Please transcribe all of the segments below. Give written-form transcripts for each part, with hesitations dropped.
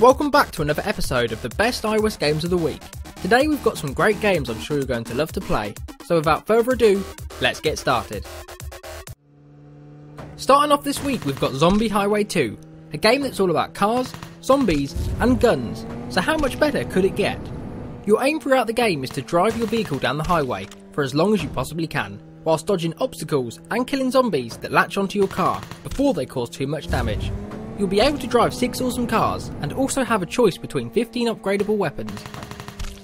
Welcome back to another episode of the best iOS games of the week. Today we've got some great games I'm sure you're going to love to play, so without further ado, let's get started. Starting off this week we've got Zombie Highway 2, a game that's all about cars, zombies and guns, so how much better could it get? Your aim throughout the game is to drive your vehicle down the highway for as long as you possibly can, whilst dodging obstacles and killing zombies that latch onto your car before they cause too much damage. You'll be able to drive 6 awesome cars and also have a choice between 15 upgradable weapons.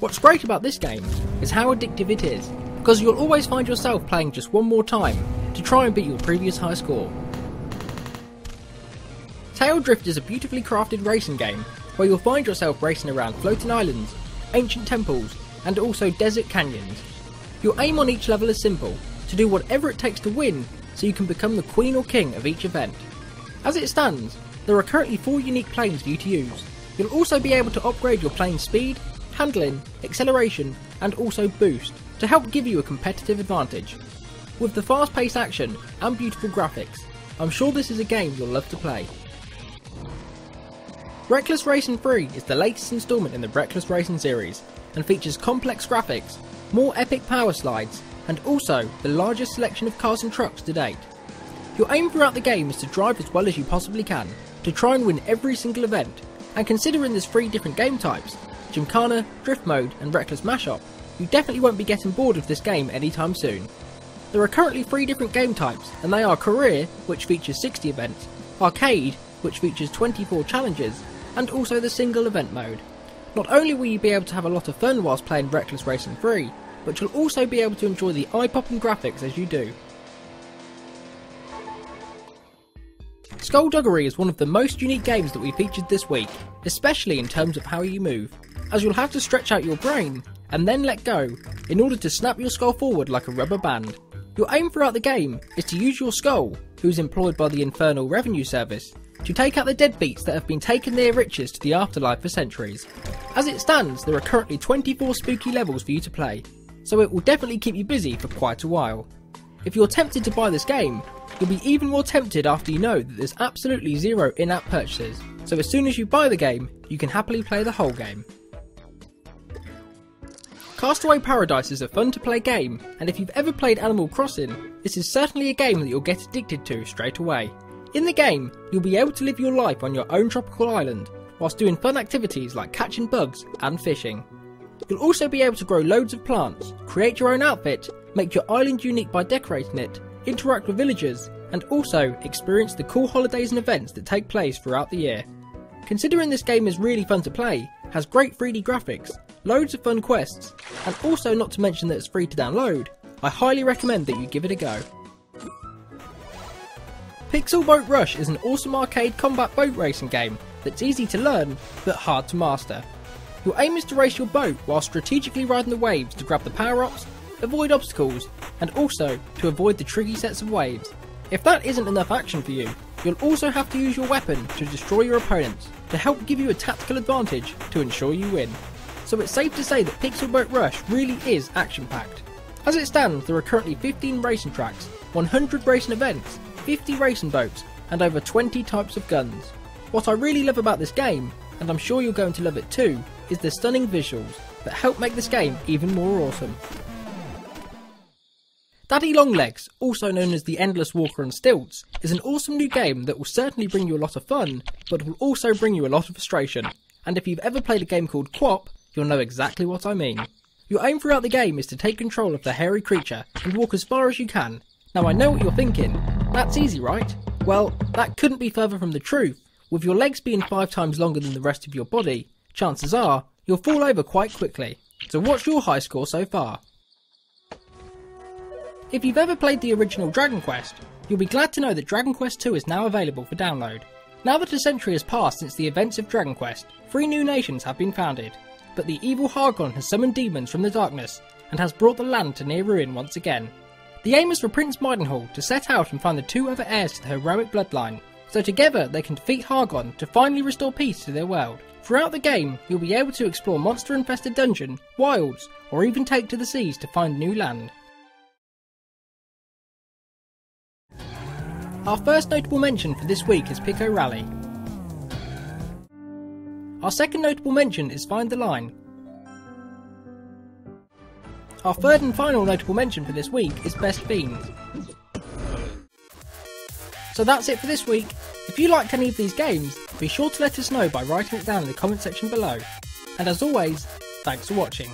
What's great about this game is how addictive it is, because you'll always find yourself playing just one more time to try and beat your previous high score. Tail Drift is a beautifully crafted racing game where you'll find yourself racing around floating islands, ancient temples and also desert canyons. Your aim on each level is simple, to do whatever it takes to win so you can become the queen or king of each event. As it stands, there are currently 4 unique planes for you to use. You'll also be able to upgrade your plane's speed, handling, acceleration and also boost to help give you a competitive advantage. With the fast-paced action and beautiful graphics, I'm sure this is a game you'll love to play. Reckless Racing 3 is the latest instalment in the Reckless Racing series and features complex graphics, more epic power slides and also the largest selection of cars and trucks to date. Your aim throughout the game is to drive as well as you possibly can to try and win every single event, and considering there's 3 different game types, Gymkhana, Drift Mode and Reckless Mashup, you definitely won't be getting bored of this game anytime soon. There are currently 3 different game types and they are Career, which features 60 events, Arcade, which features 24 challenges, and also the single event mode. Not only will you be able to have a lot of fun whilst playing Reckless Racing 3, but you'll also be able to enjoy the eye-popping graphics as you do. Skullduggery is one of the most unique games that we featured this week, especially in terms of how you move, as you'll have to stretch out your brain and then let go in order to snap your skull forward like a rubber band. Your aim throughout the game is to use your skull, who's employed by the Infernal Revenue Service, to take out the deadbeats that have been taking their riches to the afterlife for centuries. As it stands, there are currently 24 spooky levels for you to play, so it will definitely keep you busy for quite a while. If you're tempted to buy this game, you'll be even more tempted after you know that there's absolutely 0 in-app purchases, so as soon as you buy the game, you can happily play the whole game. Castaway Paradise is a fun to play game, and if you've ever played Animal Crossing, this is certainly a game that you'll get addicted to straight away. In the game, you'll be able to live your life on your own tropical island, whilst doing fun activities like catching bugs and fishing. You'll also be able to grow loads of plants, create your own outfit, make your island unique by decorating it, interact with villagers, and also experience the cool holidays and events that take place throughout the year. Considering this game is really fun to play, has great 3D graphics, loads of fun quests, and also not to mention that it's free to download, I highly recommend that you give it a go. Pixel Boat Rush is an awesome arcade combat boat racing game that's easy to learn but hard to master. Your aim is to race your boat while strategically riding the waves to grab the power-ups, avoid obstacles, and also to avoid the tricky sets of waves. If that isn't enough action for you, you'll also have to use your weapon to destroy your opponents to help give you a tactical advantage to ensure you win. So it's safe to say that Pixel Boat Rush really is action-packed. As it stands, there are currently 15 racing tracks, 100 racing events, 50 racing boats, and over 20 types of guns. What I really love about this game, and I'm sure you're going to love it too, is the stunning visuals that help make this game even more awesome. Daddy Longlegs, also known as the Endless Walker on Stilts, is an awesome new game that will certainly bring you a lot of fun, but will also bring you a lot of frustration. And if you've ever played a game called Quap, you'll know exactly what I mean. Your aim throughout the game is to take control of the hairy creature and walk as far as you can. Now I know what you're thinking, that's easy right? Well, that couldn't be further from the truth. With your legs being 5 times longer than the rest of your body, chances are you'll fall over quite quickly. So what's your high score so far? If you've ever played the original Dragon Quest, you'll be glad to know that Dragon Quest II is now available for download. Now that a century has passed since the events of Dragon Quest, 3 new nations have been founded, but the evil Hargon has summoned demons from the darkness and has brought the land to near ruin once again. The aim is for Prince Maidenhall to set out and find the 2 other heirs to the heroic bloodline, so together they can defeat Hargon to finally restore peace to their world. Throughout the game, you'll be able to explore monster-infested dungeons, wilds, or even take to the seas to find new land. Our first notable mention for this week is Pico Rally. Our second notable mention is Find the Line. Our third and final notable mention for this week is Best Fiends. So that's it for this week. If you liked any of these games, be sure to let us know by writing it down in the comment section below. And as always, thanks for watching.